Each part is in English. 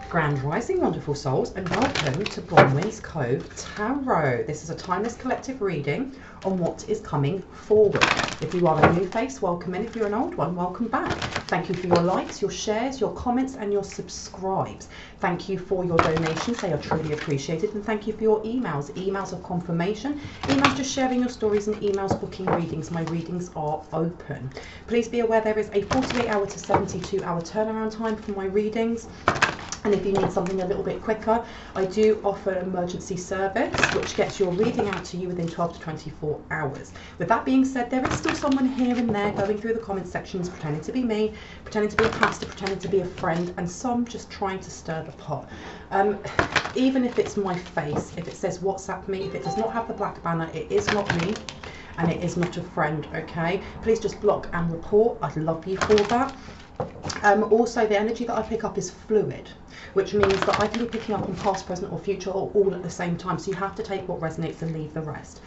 Grand Rising, wonderful souls, and welcome to Bronwen's Cove Tarot. This is a timeless collective reading on what is coming forward. If you are a new face, welcome in. If you're an old one, welcome back. Thank you for your likes, your shares, your comments, and your subscribes. Thank you for your donations. They are truly appreciated. And thank you for your emails. Emails of confirmation, emails just sharing your stories, and emails booking readings. My readings are open. Please be aware there is a 48-hour to 72-hour turnaround time for my readings. And if you need something a little bit quicker, I do offer an emergency service which gets your reading out to you within 12 to 24 hours. With that being said, there is still someone here and there going through the comment sections, pretending to be me, pretending to be a pastor, pretending to be a friend, and some just trying to stir the pot. Even if it's my face, if it says WhatsApp me, if it does not have the black banner, it is not me. And it is not a friend, okay? Please just block and report. I'd love you for that. Also, the energy that I pick up is fluid, which means that I can be picking up on past, present, or future, or all at the same time. So you have to take what resonates and leave the rest.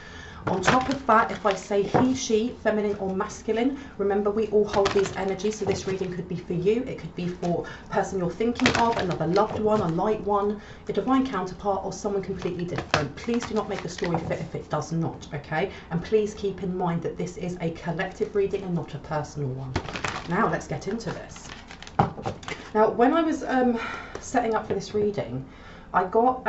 On top of that, if I say he, she, feminine or masculine, remember we all hold these energies. So this reading could be for you. It could be for a person you're thinking of, another loved one, a light one, a divine counterpart, or someone completely different. Please do not make the story fit if it does not, okay? And please keep in mind that this is a collective reading and not a personal one. Now let's get into this. Now, when I was setting up for this reading, I got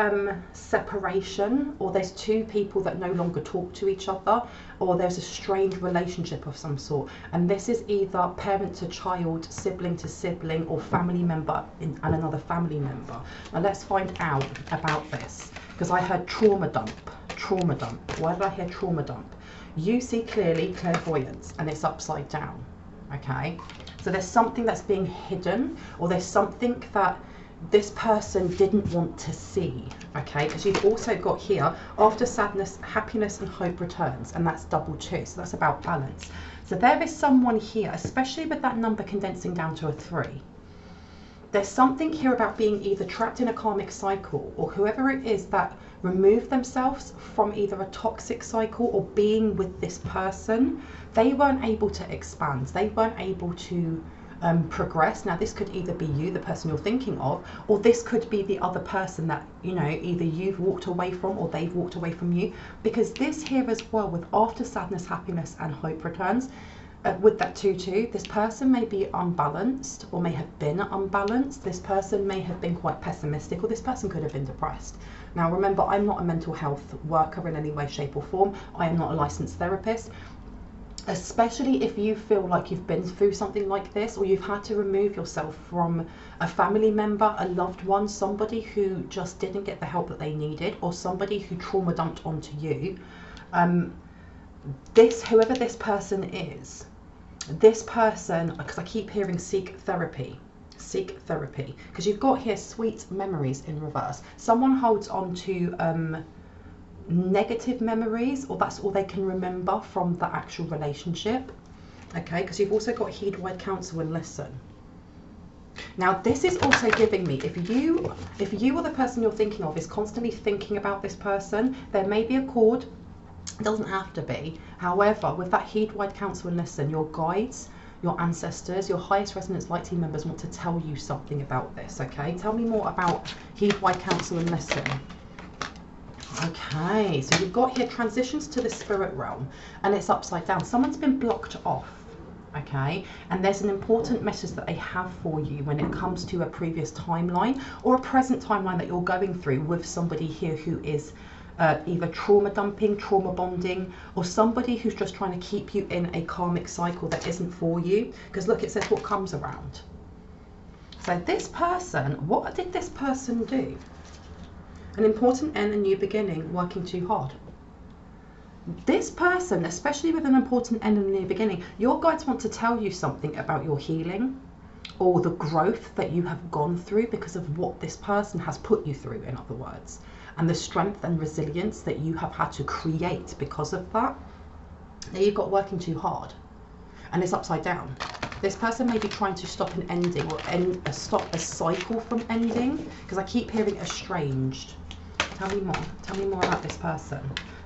separation, or there's two people that no longer talk to each other, or there's a strained relationship of some sort. And this is either parent to child, sibling to sibling, or family member and another family member. Now let's find out about this, because I heard trauma dump, trauma dump. Why did I hear trauma dump? You see clearly clairvoyance, and it's upside down, okay? So there's something that's being hidden, or there's something that this person didn't want to see, okay? Because you've also got here, after sadness, happiness and hope returns, and that's double 2, so that's about balance. So there is someone here, especially with that number condensing down to a 3. There's something here about being either trapped in a karmic cycle, or whoever it is that removed themselves from either a toxic cycle or being with this person, they weren't able to expand, they weren't able to progress. Now this could either be you, the person you're thinking of, or this could be the other person that, you know, either you've walked away from or they've walked away from you. Because this here as well, with after sadness, happiness and hope returns, with that 2-2, this person may be unbalanced or may have been unbalanced. This person may have been quite pessimistic, or this person could have been depressed. Now remember, I'm not a mental health worker in any way, shape or form. I am not a licensed therapist. Especially if you feel like you've been through something like this, or you've had to remove yourself from a family member, a loved one, somebody who just didn't get the help that they needed, or somebody who trauma dumped onto you. Whoever this person is, this person, because I keep hearing seek therapy, because you've got here sweet memories in reverse. Someone holds on to negative memories, or that's all they can remember from the actual relationship, okay? Because you've also got heed, wide counsel and listen. Now this is also giving me, if you or the person you're thinking of is constantly thinking about this person, there may be a cord. It doesn't have to be. However, with that heed, wide counsel and listen, your guides, your ancestors, your highest resonance light team members want to tell you something about this, okay? Tell me more about heed, wide counsel and listen. Okay, so you've got here transitions to the spirit realm, and it's upside down. Someone's been blocked off, okay? And there's an important message that they have for you when it comes to a previous timeline or a present timeline that you're going through with somebody here who is either trauma dumping, trauma bonding, or somebody who's just trying to keep you in a karmic cycle that isn't for you. Because look, it says what comes around. So this person, what did this person do? An important end, a new beginning, working too hard. This person, especially with an important end and a new beginning, your guides want to tell you something about your healing or the growth that you have gone through because of what this person has put you through, in other words, and the strength and resilience that you have had to create because of that. Now you've got working too hard, and it's upside down. This person may be trying to stop an ending, or stop a cycle from ending, because I keep hearing estranged. Tell me more. Tell me more about this person.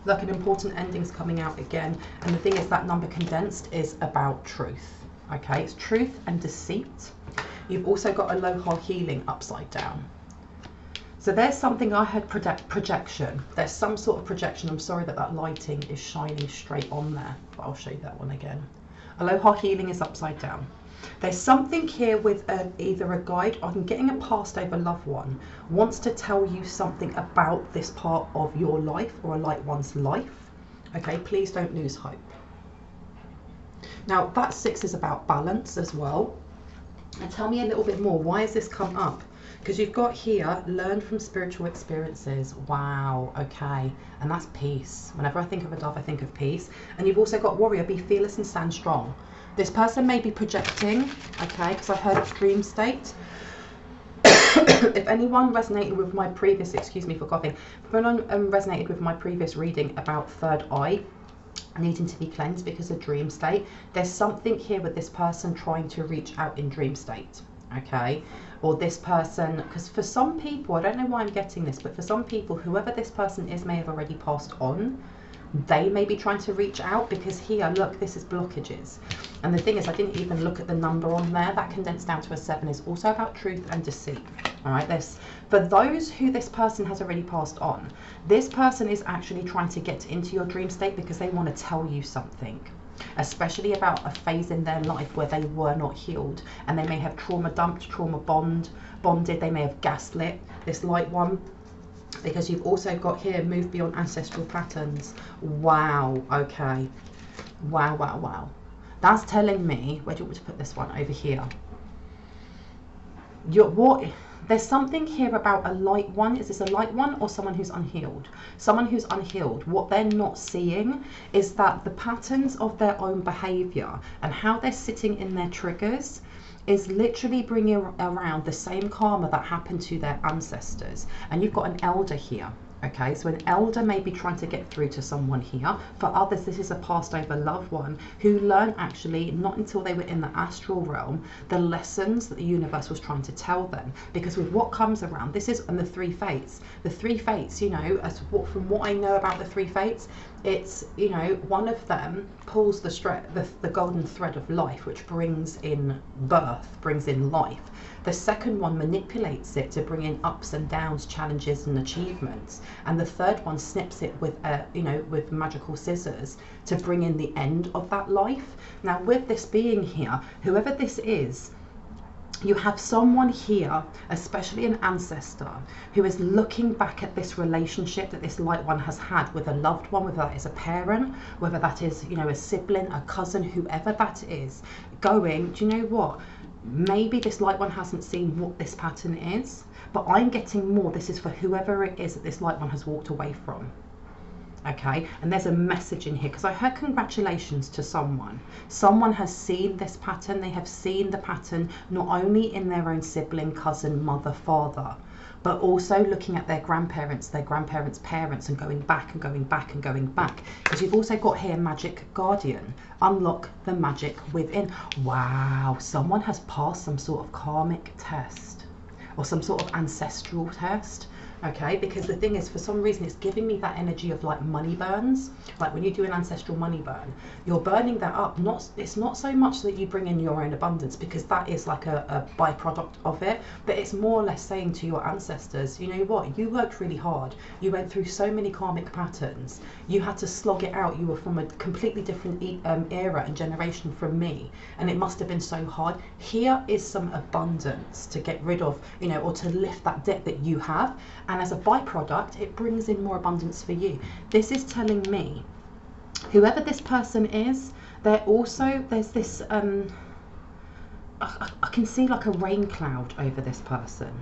Look, an important ending's coming out again. And the thing is, that number condensed is about truth. Okay, it's truth and deceit. You've also got aloha healing upside down. So there's something I heard, projection. There's some sort of projection. I'm sorry that that lighting is shining straight on there, but I'll show you that one again. Aloha healing is upside down. There's something here with either a guide or I'm getting a passed over loved one wants to tell you something about this part of your life or a light one's life. Okay, please don't lose hope. Now that 6 is about balance as well. And tell me a little bit more. Why has this come up? Because you've got here, learn from spiritual experiences. Wow, okay. And that's peace. Whenever I think of a dove, I think of peace. And you've also got warrior, be fearless and stand strong. This person may be projecting, okay, because I heard dream state. If anyone resonated with my previous, excuse me for coughing, if anyone resonated with my previous reading about third eye, needing to be cleansed because of dream state, there's something here with this person trying to reach out in dream state, okay? Or this person, because for some people, I don't know why I'm getting this, but for some people, whoever this person is may have already passed on. They may be trying to reach out because here, look, this is blockages. And the thing is, I didn't even look at the number on there. That condensed down to a 7 is also about truth and deceit. All right, this for those who this person has already passed on, this person is actually trying to get into your dream state because they want to tell you something, especially about a phase in their life where they were not healed, and they may have trauma dumped, trauma bonded, they may have gaslit this light one. Because you've also got here, move beyond ancestral patterns. Wow, okay. Wow, wow, wow. That's telling me, where do you want me to put this one? Over here. There's something here about a light one. Is this a light one or someone who's unhealed? Someone who's unhealed, what they're not seeing is that the patterns of their own behavior and how they're sitting in their triggers is literally bringing around the same karma that happened to their ancestors. And you've got an elder here, okay? So an elder may be trying to get through to someone here. For others, this is a passed over loved one who learned actually not until they were in the astral realm, the lessons that the universe was trying to tell them. Because with what comes around, this is on the 3 fates. The 3 fates, you know, from what I know about the 3 fates, it's, you know, one of them pulls the golden thread of life, which brings in birth, brings in life. The second one manipulates it to bring in ups and downs, challenges and achievements. And the third one snips it with, you know, with magical scissors to bring in the end of that life. Now, with this being here, whoever this is, you have someone here, especially an ancestor, who is looking back at this relationship that this light one has had with a loved one, whether that is a parent, whether that is, you know, a sibling, a cousin, whoever that is, going, do you know what? Maybe this light one hasn't seen what this pattern is, but I'm getting more. This is for whoever it is that this light one has walked away from. Okay, and there's a message in here because I heard congratulations to someone. Someone has seen this pattern. They have seen the pattern not only in their own sibling, cousin, mother, father, but also looking at their grandparents' parents, and going back and going back and going back. Because you've also got here magic guardian. Unlock the magic within. Wow, someone has passed some sort of karmic test or some sort of ancestral test. Okay, because the thing is, for some reason, it's giving me that energy of like money burns. Like when you do an ancestral money burn, you're burning that up. It's not so much that you bring in your own abundance, because that is like a byproduct of it. But it's more or less saying to your ancestors, you know what, you worked really hard. You went through so many karmic patterns. You had to slog it out. You were from a completely different era and generation from me, and it must have been so hard. Here is some abundance to get rid of, you know, or to lift that debt that you have. And as a byproduct, it brings in more abundance for you. This is telling me, whoever this person is, there's this, I can see like a rain cloud over this person.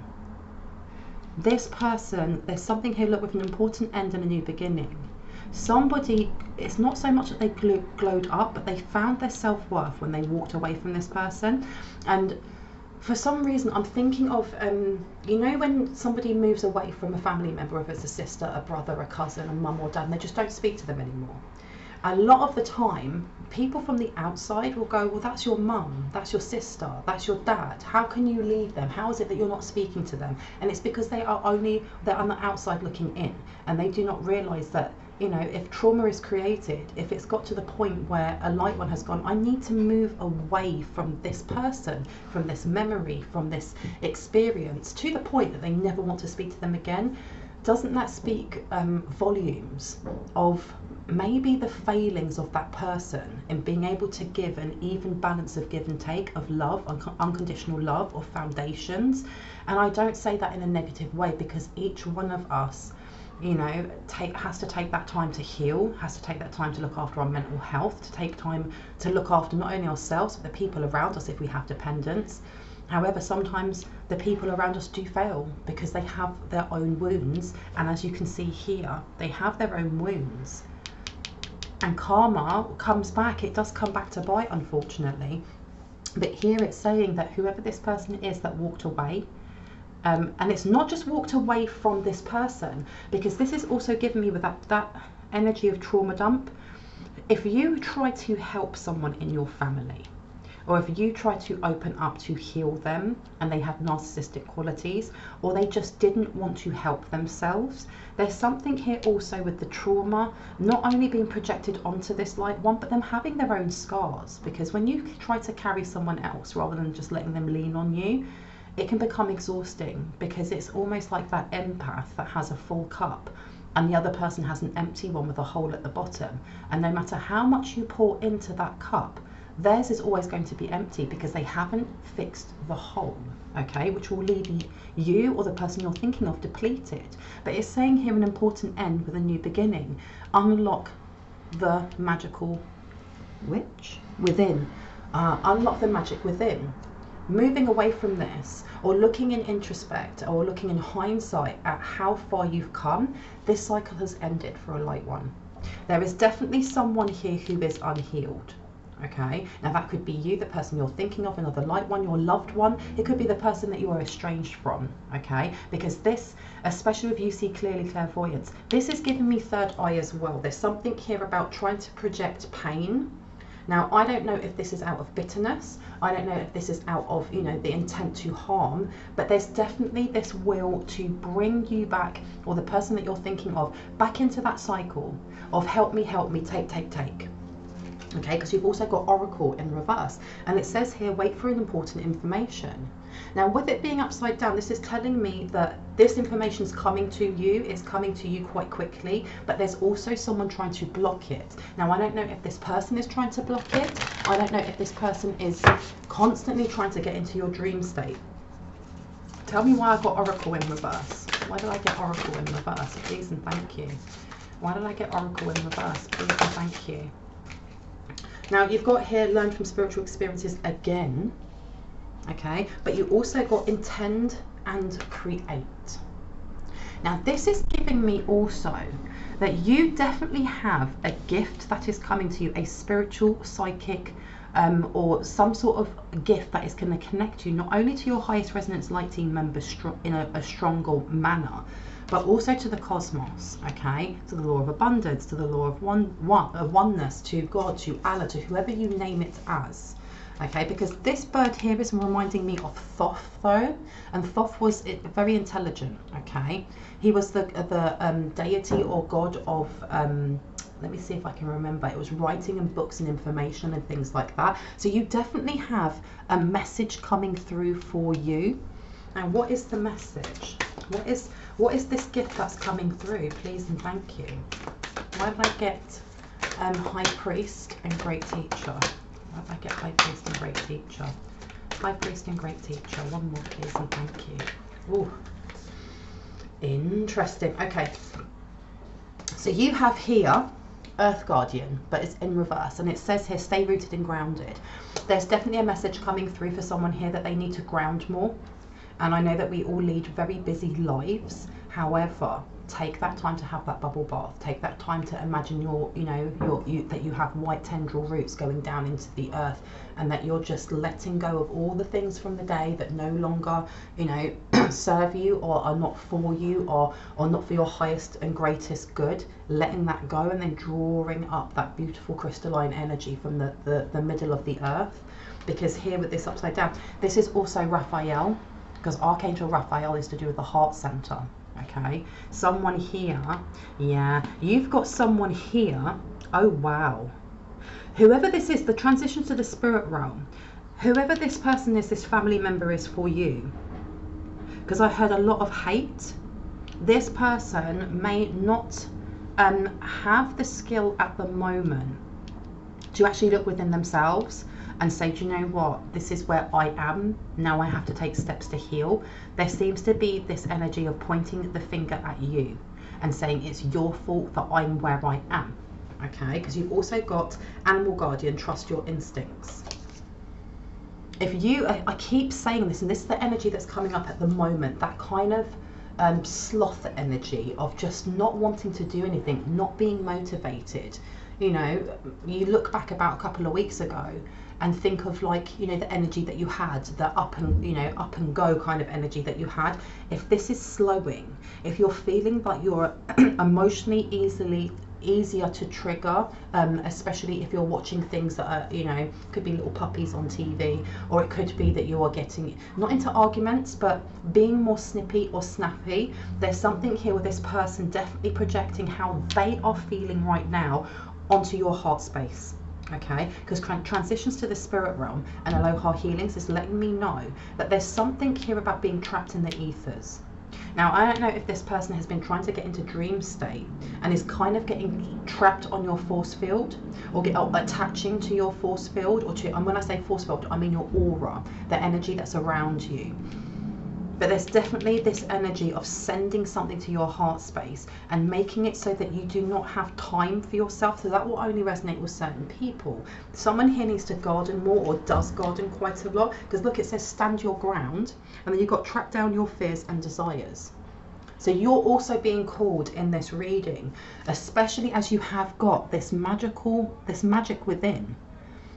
This person, there's something here, look, with an important end and a new beginning. Somebody, it's not so much that they glowed up, but they found their self-worth when they walked away from this person. And for some reason, I'm thinking of, you know, when somebody moves away from a family member, whether it's a sister, a brother, a cousin, a mum or dad, and they just don't speak to them anymore. A lot of the time, people from the outside will go, well, that's your mum, that's your sister, that's your dad. How can you leave them? How is it that you're not speaking to them? And it's because they're on the outside looking in, and they do not realise that you know, if trauma is created, if it's got to the point where a light one has gone, I need to move away from this person, from this memory, from this experience, to the point that they never want to speak to them again. Doesn't that speak volumes of maybe the failings of that person in being able to give an even balance of give and take, of love, unconditional love, of foundations? And I don't say that in a negative way, because each one of us, you know, has to take that time to heal, has to take that time to look after our mental health, to take time to look after not only ourselves but the people around us if we have dependents. However, sometimes the people around us do fail because they have their own wounds, and as you can see here, they have their own wounds, and karma comes back. It does come back to bite, unfortunately. But here it's saying that whoever this person is that walked away, and it's not just walked away from this person, because this is also giving me with that energy of trauma dump. If you try to help someone in your family, or if you try to open up to heal them and they have narcissistic qualities, or they just didn't want to help themselves, there's something here also with the trauma not only being projected onto this light one, but them having their own scars. Because when you try to carry someone else rather than just letting them lean on you, it can become exhausting, because it's almost like that empath that has a full cup and the other person has an empty one with a hole at the bottom, and no matter how much you pour into that cup, theirs is always going to be empty because they haven't fixed the hole, okay, which will leave you or the person you're thinking of depleted. But it's saying here an important end with a new beginning. Unlock the magical witch within. Unlock the magic within. Moving away from this, or looking in introspect, or looking in hindsight at how far you've come, this cycle has ended for a light one. There is definitely someone here who is unhealed. Okay, now that could be you, the person you're thinking of, another light one, your loved one. It could be the person that you are estranged from, okay? Because this, especially if you see clearly clairvoyance, this is giving me third eye as well. There's something here about trying to project pain. Now, I don't know if this is out of bitterness. I don't know if this is out of, you know, the intent to harm, but there's definitely this will to bring you back, or the person that you're thinking of, back into that cycle of help me, take, take, take. Okay, because you've also got Oracle in reverse, and it says here, wait for an important information. Now, with it being upside down, this is telling me that this information is coming to you. It's coming to you quite quickly, but there's also someone trying to block it. Now, I don't know if this person is trying to block it. I don't know if this person is constantly trying to get into your dream state. Tell me why I got Oracle in reverse. Why did I get Oracle in reverse? Please and thank you. Why did I get Oracle in reverse? Please and thank you. Now, you've got here, learn from spiritual experiences again, okay? But you also got intend and create. Now, this is giving me also that you definitely have a gift that is coming to you, a spiritual, psychic, or some sort of gift that is going to connect you not only to your highest resonance light team members in a stronger manner, but also to the cosmos, okay, to the law of abundance, to the law of oneness, to God, to Allah, to whoever you name it as, okay, because this bird here is reminding me of Thoth, though, and Thoth was very intelligent, okay. He was the deity or god of, let me see if I can remember, it was writing and books and information and things like that. So you definitely have a message coming through for you. And what is the message? What is this gift that's coming through? Please and thank you. Why did I get High Priest and Great Teacher? Why did I get High Priest and Great Teacher? High Priest and Great Teacher. One more, please and thank you. Ooh, interesting. Okay. So you have here Earth Guardian, but it's in reverse, and it says here, stay rooted and grounded. There's definitely a message coming through for someone here that they need to ground more. And I know that we all lead very busy lives. However, take that time to have that bubble bath. Take that time to imagine that you have white tendril roots going down into the earth, and that you're just letting go of all the things from the day that no longer, serve you or are not for you or not for your highest and greatest good. Letting that go, and then drawing up that beautiful crystalline energy from the middle of the earth. Because here with this upside down, this is also Raphael. Because Archangel Raphael is to do with the heart center, Okay, someone here, yeah, you've got someone here. Oh wow, whoever this is, the transition to the spirit realm, whoever this person is, this family member is for you, because I heard a lot of hate. This person may not have the skill at the moment to actually look within themselves and say, do you know what, this is where I am now, I have to take steps to heal. There seems to be this energy of pointing the finger at you and saying it's your fault that I'm where I am. Okay, because you've also got animal guardian, trust your instincts. If you, I keep saying this, and this is the energy that's coming up at the moment, that kind of sloth energy of just not wanting to do anything, not being motivated. You know, you look back about a couple of weeks ago and think of, like, you know, the energy that you had, the up and, you know, up and go kind of energy that you had. If this is slowing, if you're feeling like you're emotionally easier to trigger, especially if you're watching things that are, you know, could be little puppies on TV, or it could be that you are getting not into arguments but being more snippy or snappy. There's something here with this person definitely projecting how they are feeling right now onto your heart space. Okay, because transitions to the spirit realm and aloha healings is letting me know that there's something here about being trapped in the ethers. Now, I don't know if this person has been trying to get into dream state and is kind of getting trapped on your force field, or attaching to your force field, or to, and when I say force field, I mean your aura, the energy that's around you. But there's definitely this energy of sending something to your heart space and making it so that you do not have time for yourself. So that will only resonate with certain people. Someone here needs to garden more, or does garden quite a lot, because look, it says stand your ground, and then you've got track down your fears and desires. So you're also being called in this reading, especially as you have got this magic within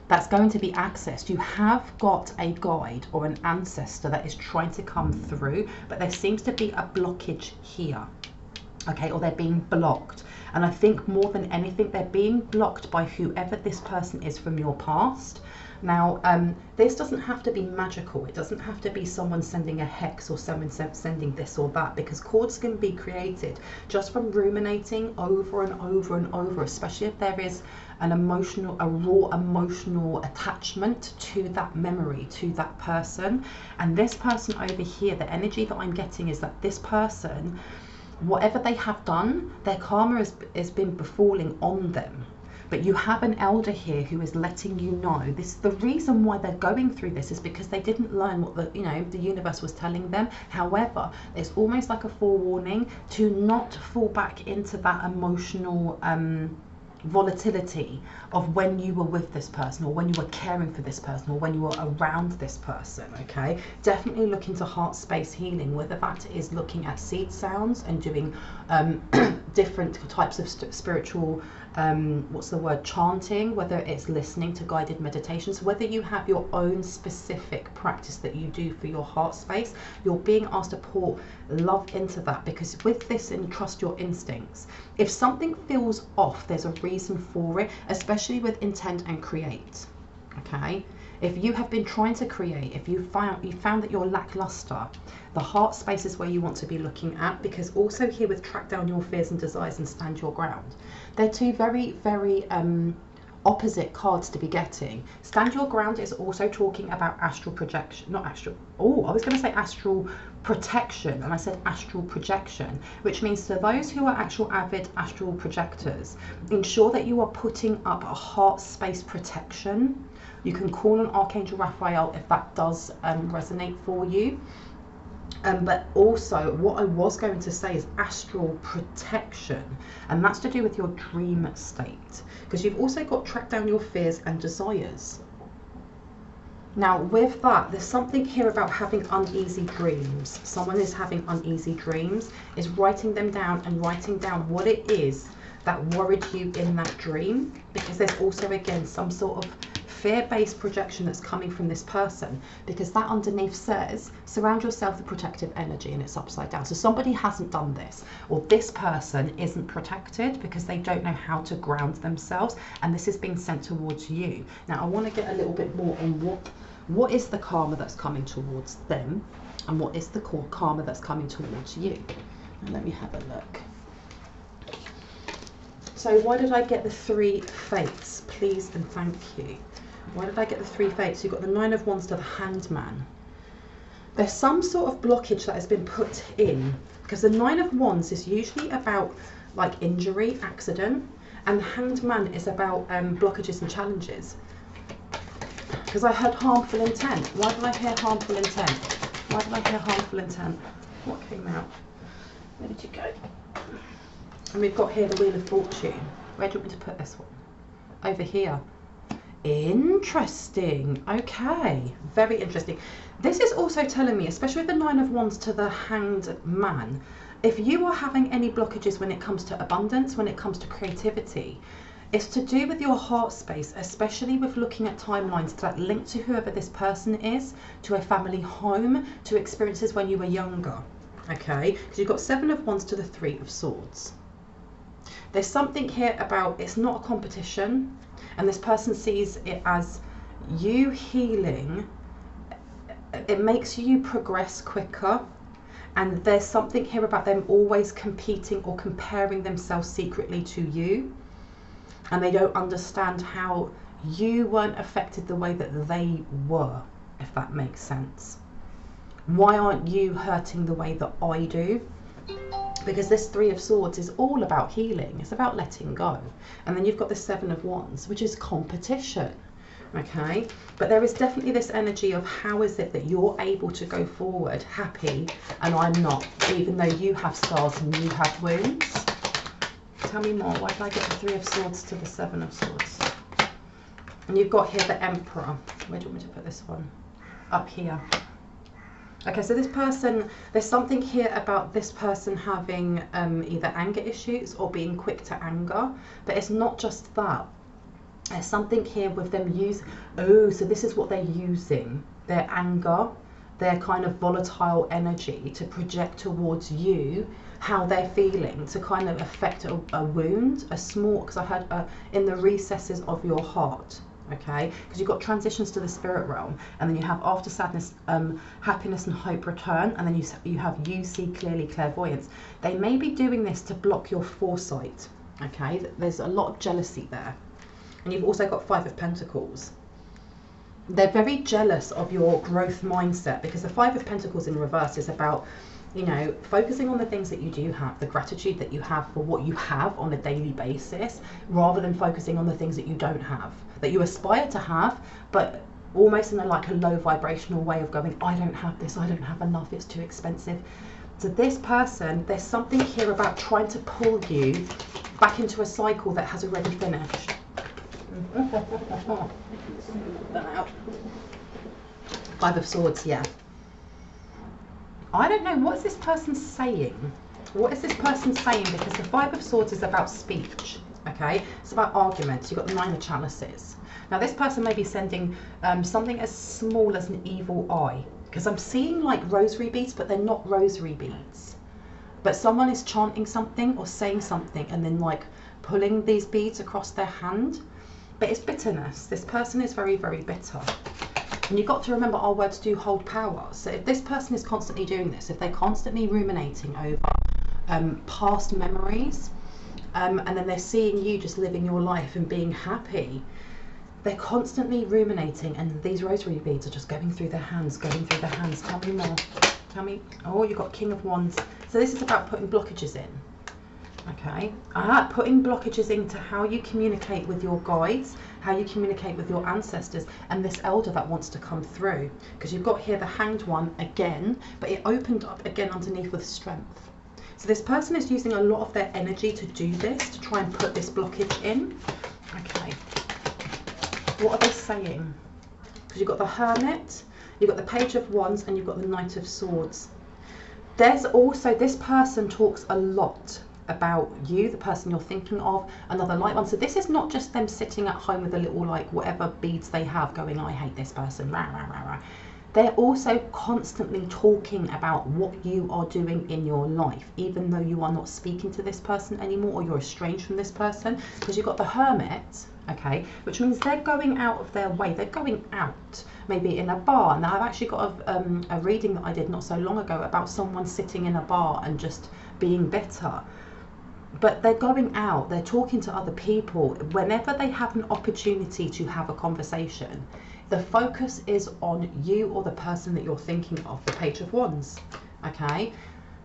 that's going to be accessed. You have got a guide or an ancestor that is trying to come through, but there seems to be a blockage here. Okay, or they're being blocked. And I think more than anything, they're being blocked by whoever this person is from your past. Now, this doesn't have to be magical. It doesn't have to be someone sending a hex or someone sending this or that, because cords can be created just from ruminating over and over and over, especially if there is a raw emotional attachment to that memory, to that person. And this person over here, the energy that I'm getting is that this person, whatever they have done, their karma has been befalling on them. But you have an elder here who is letting you know this. The reason why they're going through this is because they didn't learn what the universe was telling them. However, it's almost like a forewarning to not fall back into that emotional volatility of when you were with this person, or when you were caring for this person, or when you were around this person. Okay, definitely look into heart space healing, whether that is looking at seed sounds and doing different types of spiritual chanting, whether it's listening to guided meditations, whether you have your own specific practice that you do for your heart space. You're being asked to pour love into that, because with this, and trust your instincts. If something feels off, there's a reason for it, especially with intent and create. Okay, if you have been trying to create, if you found that you're lackluster, the heart space is where you want to be looking at, because also here with track down your fears and desires and stand your ground, they're two very, very opposite cards to be getting. Stand your ground is also talking about astral projection, not astral, oh, I was going to say astral protection, and I said astral projection, which means to those who are actual avid astral projectors, ensure that you are putting up a heart space protection. You can call on Archangel Raphael if that does resonate for you. But also, what I was going to say is astral protection, and that's to do with your dream state, because you've also got track down your fears and desires. Now with that, there's something here about having uneasy dreams. Someone is having uneasy dreams, is writing them down and writing down what it is that worried you in that dream, because there's also again some sort of fear-based projection that's coming from this person, because that underneath says surround yourself with protective energy, and it's upside down. So somebody hasn't done this, or this person isn't protected because they don't know how to ground themselves, and this is being sent towards you. Now I want to get a little bit more on what is the karma that's coming towards them, and what is the karma that's coming towards you. And let me have a look. So why did I get the 3 fates? Please and thank you. Why did I get the 3 fates? You've got the 9 of Wands to the Hanged Man. There's some sort of blockage that has been put in, because the 9 of Wands is usually about like injury, accident, and the Hanged Man is about blockages and challenges. Because I heard harmful intent. Why did I hear harmful intent? Why did I hear harmful intent? What came out? Where did you go? And we've got here the Wheel of Fortune. Where do you want me to put this one? Over here. Interesting. Okay, very interesting. This is also telling me, especially with the 9 of Wands to the Hanged Man, if you are having any blockages when it comes to abundance, when it comes to creativity, it's to do with your heart space, especially with looking at timelines that link to whoever this person is, to a family home, to experiences when you were younger. Okay, because you've got 7 of Wands to the 3 of Swords. There's something here about it's not a competition, and this person sees it as you healing. It makes you progress quicker, and there's something here about them always competing or comparing themselves secretly to you, and they don't understand how you weren't affected the way that they were, if that makes sense. Why aren't you hurting the way that I do? Because this 3 of Swords is all about healing. It's about letting go. And then you've got the 7 of Wands, which is competition. Okay, but there is definitely this energy of how is it that you're able to go forward happy and I'm not, even though you have scars and you have wounds. Tell me more. Why did I get the 3 of Swords to the 7 of Swords? And you've got here the Emperor. Where do you want me to put this one? Up here. Okay, so this person, there's something here about this person having either anger issues or being quick to anger, but it's not just that. There's something here with them so this is what they're using, their anger, their kind of volatile energy to project towards you how they're feeling, to kind of affect a wound, a small, because I heard in the recesses of your heart. Okay, because you've got transitions to the spirit realm, and then you have after sadness, happiness and hope return, and then you have you see clearly, clairvoyance. They may be doing this to block your foresight. Okay, there's a lot of jealousy there, and you've also got 5 of Pentacles. They're very jealous of your growth mindset, because the 5 of Pentacles in reverse is about, you know, focusing on the things that you do have, the gratitude that you have for what you have on a daily basis, rather than focusing on the things that you don't have, that you aspire to have, but almost in a low vibrational way of going, I don't have this, I don't have enough, it's too expensive. So this person, there's something here about trying to pull you back into a cycle that has already finished. Out. 5 of Swords, yeah. I don't know, what is this person saying? What is this person saying? Because the 5 of Swords is about speech, okay? It's about arguments. You've got the 9 of Chalices. Now this person may be sending something as small as an evil eye, because I'm seeing like rosary beads, but they're not rosary beads. But someone is chanting something or saying something and then like pulling these beads across their hand. But it's bitterness. This person is very, very bitter. And you've got to remember, our words do hold power. So if this person is constantly doing this, if they're constantly ruminating over past memories, and then they're seeing you just living your life and being happy, they're constantly ruminating, and these rosary beads are just going through their hands, going through their hands. Tell me more. Tell me. Oh, you've got King of Wands. So this is about putting blockages in. Okay, putting blockages into how you communicate with your guides, how you communicate with your ancestors, and this elder that wants to come through. Because you've got here the Hanged One again, but it opened up again underneath with Strength. So this person is using a lot of their energy to do this, to try and put this blockage in. Okay, what are they saying? Because you've got the Hermit, you've got the Page of Wands, and you've got the Knight of Swords. There's also, this person talks a lot about you, the person you're thinking of, another light one. So this is not just them sitting at home with a little like whatever beads they have going, I hate this person, rah, rah, rah, rah. They're also constantly talking about what you are doing in your life, even though you are not speaking to this person anymore, or you're estranged from this person. Because you've got the Hermit, okay, which means they're going out of their way. They're going out, maybe in a bar. Now, I've actually got a reading that I did not so long ago about someone sitting in a bar and just being bitter. But they're going out, they're talking to other people. Whenever they have an opportunity to have a conversation, the focus is on you or the person that you're thinking of, the Page of Wands, okay?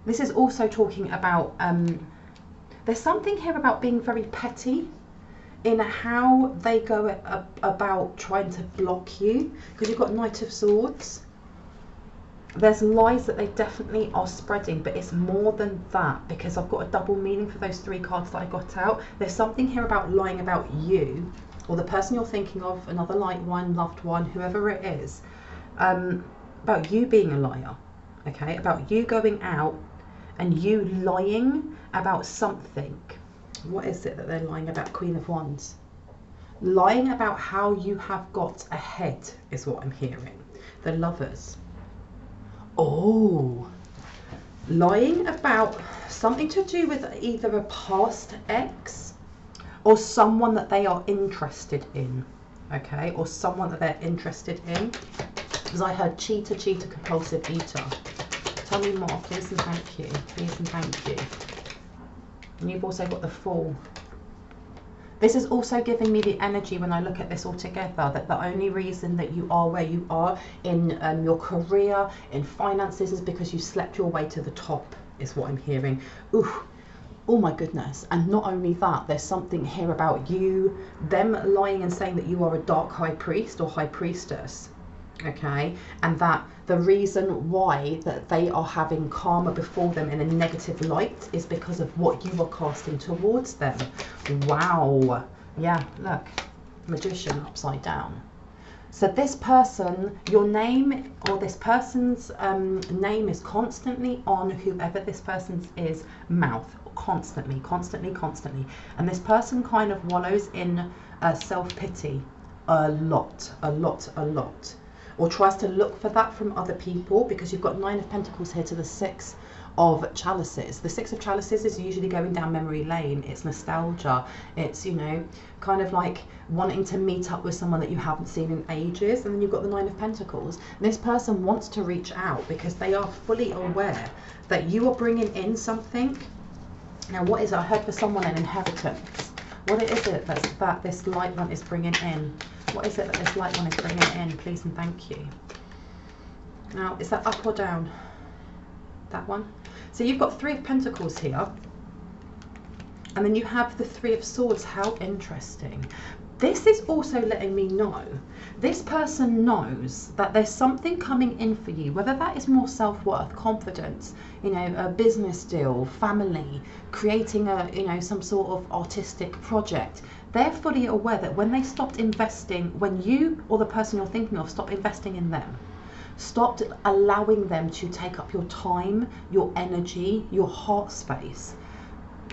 This is also talking about, there's something here about being very petty in how they go about trying to block you, because you've got Knight of Swords. There's lies that they definitely are spreading, but it's more than that, because I've got a double meaning for those 3 cards that I got out. There's something here about lying about you or the person you're thinking of, another light one, loved one, whoever it is, about you being a liar, okay? About you going out and you lying about something. What is it that they're lying about? Queen of Wands. Lying about how you have got ahead is what I'm hearing. The Lovers. Oh, lying about something to do with either a past ex or someone that they are interested in, okay? Or someone that they're interested in. Because I heard cheater, cheater, compulsive eater. Tell me more, please and thank you. Please and thank you. And you've also got the Fool. This is also giving me the energy when I look at this all together, that the only reason that you are where you are in your career, in finances, is because you slept your way to the top, is what I'm hearing. Ooh, oh my goodness. And not only that, there's something here about you, them lying and saying that you are a dark high priest or high priestess, okay? And that the reason why that they are having karma before them in a negative light is because of what you are casting towards them. Wow. Yeah, look, Magician upside down. So this person, your name or this person's name is constantly on whoever this person is mouth, constantly, constantly, constantly. And this person kind of wallows in self-pity a lot, a lot, a lot. Or tries to look for that from other people, because you've got 9 of Pentacles here to the 6 of Chalices. The 6 of Chalices is usually going down memory lane. It's nostalgia. It's, you know, kind of like wanting to meet up with someone that you haven't seen in ages. And then you've got the 9 of Pentacles. And this person wants to reach out because they are fully aware that you are bringing in something. Now, what is it? I heard for someone an inheritance. What is it that this light one is bringing in? What is it that this light one is bringing in? Please and thank you. Now, is that up or down? That one? So you've got 3 of Pentacles here. And then you have the 3 of Swords. How interesting. This is also letting me know, this person knows that there's something coming in for you, whether that is more self-worth, confidence, you know, a business deal, family, creating a, you know, some sort of artistic project. They're fully aware that when they stopped investing, when you or the person you're thinking of stopped investing in them, stopped allowing them to take up your time, your energy, your heart space,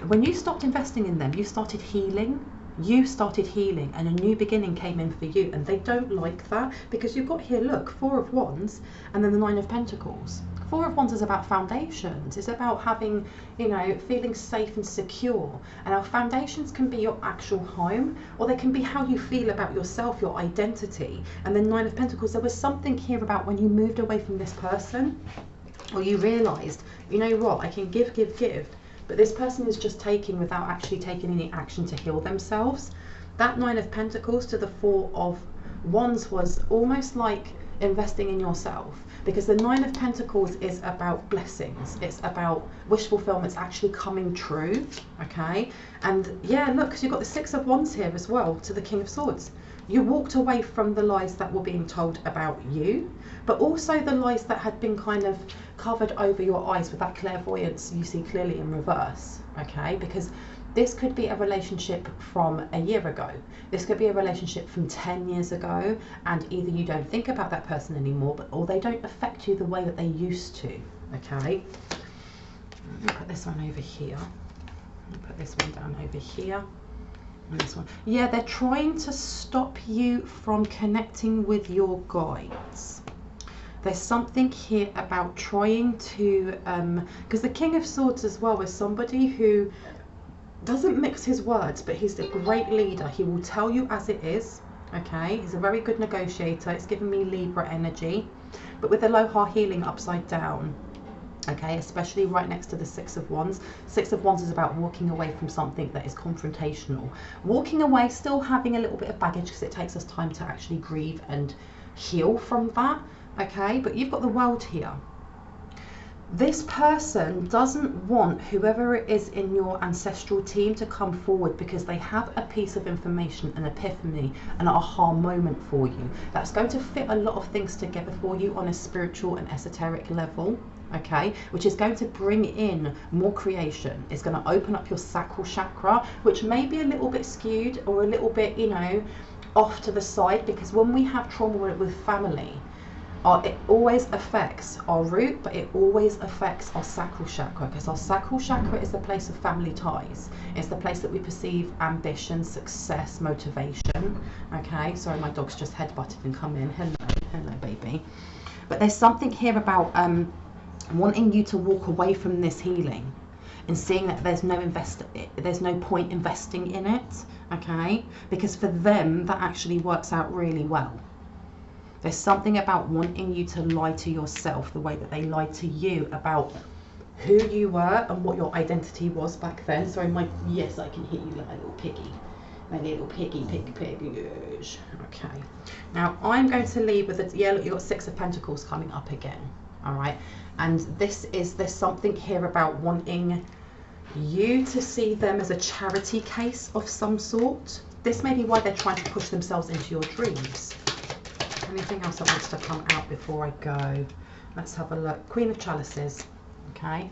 when you stopped investing in them, you started healing. You started healing and a new beginning came in for you, and they don't like that because you've got here, look, 4 of Wands and then the 9 of Pentacles. 4 of Wands is about foundations. It's about having, you know, feeling safe and secure. And our foundations can be your actual home, or they can be how you feel about yourself, your identity. And then 9 of Pentacles, there was something here about when you moved away from this person, or you realised, you know what, I can give, give, give. But this person is just taking without actually taking any action to heal themselves. That 9 of Pentacles to the 4 of Wands was almost like investing in yourself, because the 9 of Pentacles is about blessings. It's about wish fulfillment actually coming true, okay? And yeah, look, because you've got the 6 of Wands here as well to the King of Swords. You walked away from the lies that were being told about you, but also the lies that had been kind of covered over your eyes with that clairvoyance you see clearly in reverse, okay? Because this could be a relationship from a year ago. This could be a relationship from 10 years ago, and either you don't think about that person anymore, or they don't affect you the way that they used to, okay? Let me put this one over here. Let me put this one down over here. And this one. Yeah, they're trying to stop you from connecting with your guides. There's something here about trying to, because the King of Swords as well is somebody who doesn't mix his words, but he's a great leader. He will tell you as it is. Okay, he's a very good negotiator. It's giving me Libra energy, but with Aloha healing upside down. Okay, especially right next to the Six of Wands. Six of Wands is about walking away from something that is confrontational. Walking away, still having a little bit of baggage, because it takes us time to actually grieve and heal from that. Okay, but you've got the World here. This person doesn't want whoever it is in your ancestral team to come forward, because they have a piece of information, an epiphany, an aha moment for you that's going to fit a lot of things together for you on a spiritual and esoteric level. Okay, which is going to bring in more creation. It's going to open up your sacral chakra, which may be a little bit skewed or a little bit, you know, off to the side, because when we have trauma with family, it always affects our root, but it always affects our sacral chakra, because our sacral chakra is the place of family ties. It's the place that we perceive ambition, success, motivation. Okay, sorry, my dog's just headbutted and come in. Hello baby. But there's something here about wanting you to walk away from this healing and seeing that there's no point investing in it. Okay, because for them that actually works out really well. There's something about wanting you to lie to yourself the way that they lied to you about who you were and what your identity was back then. Sorry, yes, I can hear you like a little piggy. My little piggy. Okay. Now I'm going to leave with it. Yeah, look, you've got Six of Pentacles coming up again. All right. And there's something here about wanting you to see them as a charity case of some sort. This may be why they're trying to push themselves into your dreams. Anything else that wants to come out before I go? Let's have a look. Queen of Chalices. Okay.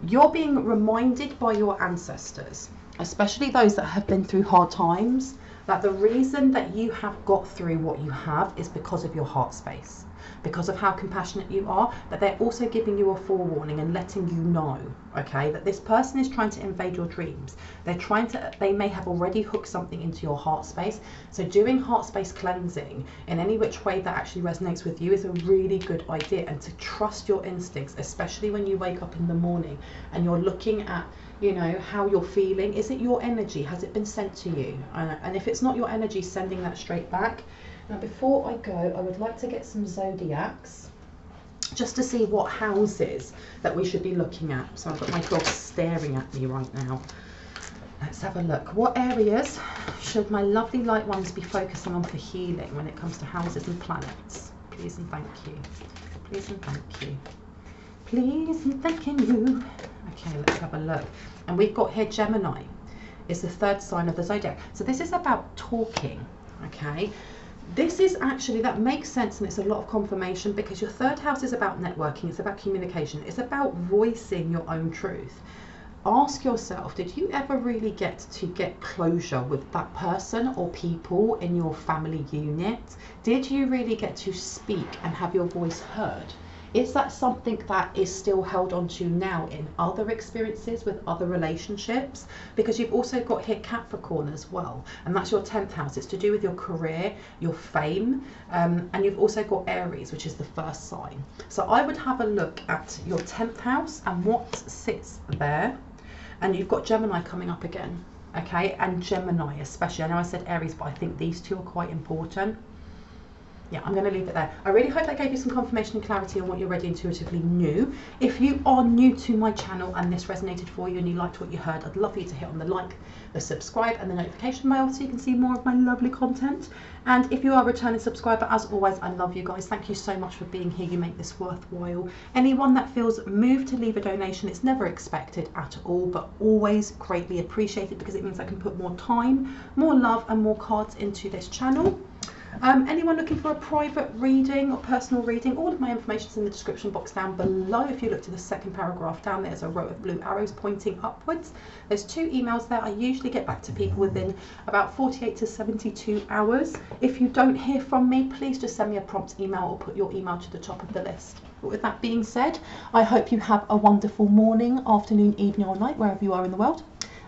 You're being reminded by your ancestors, especially those that have been through hard times, that the reason that you have got through what you have is because of your heart space, because of how compassionate you are. But they're also giving you a forewarning and letting you know, okay, that this person is trying to invade your dreams. They may have already hooked something into your heart space. So doing heart space cleansing in any which way that actually resonates with you is a really good idea. And to trust your instincts, especially when you wake up in the morning and you're looking at, you know, how you're feeling. Is it your energy? Has it been sent to you? And if it's not your energy, sending that straight back. Now, before I go, I would like to get some Zodiacs, just to see what houses that we should be looking at. So I've got my dog staring at me right now. Let's have a look. What areas should my lovely light ones be focusing on for healing when it comes to houses and planets? Please and thank you. Please and thank you. Please and thanking you. Okay, let's have a look. And we've got here Gemini. It's the third sign of the Zodiac. So this is about talking, okay? This is actually, that makes sense, and it's a lot of confirmation, because your third house is about networking, it's about communication, it's about voicing your own truth. Ask yourself, did you ever really get closure with that person or people in your family unit? Did you really get to speak and have your voice heard? Is that something that is still held on to now in other experiences with other relationships? Because you've also got here Capricorn as well, and that's your 10th house. It's to do with your career, your fame, and you've also got Aries, which is the first sign. So I would have a look at your 10th house and what sits there. And you've got Gemini coming up again, okay? And Gemini especially. I know I said Aries, but I think these two are quite important. Yeah, I'm going to leave it there. I really hope that gave you some confirmation and clarity on what you already intuitively knew. If you are new to my channel and this resonated for you and you liked what you heard, I'd love for you to hit on the like, the subscribe and the notification bell so you can see more of my lovely content. And if you are a returning subscriber, as always, I love you guys. Thank you so much for being here. You make this worthwhile. Anyone that feels moved to leave a donation, it's never expected at all, but always greatly appreciated, because it means I can put more time, more love and more cards into this channel. Anyone looking for a private reading or personal reading, all of my information is in the description box down below. If you look to the second paragraph down, there's a row of blue arrows pointing upwards. There's 2 emails there. I usually get back to people within about 48 to 72 hours. If you don't hear from me, please just send me a prompt email or put your email to the top of the list. But with that being said, I hope you have a wonderful morning, afternoon, evening or night, wherever you are in the world,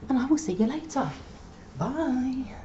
and I will see you later. Bye.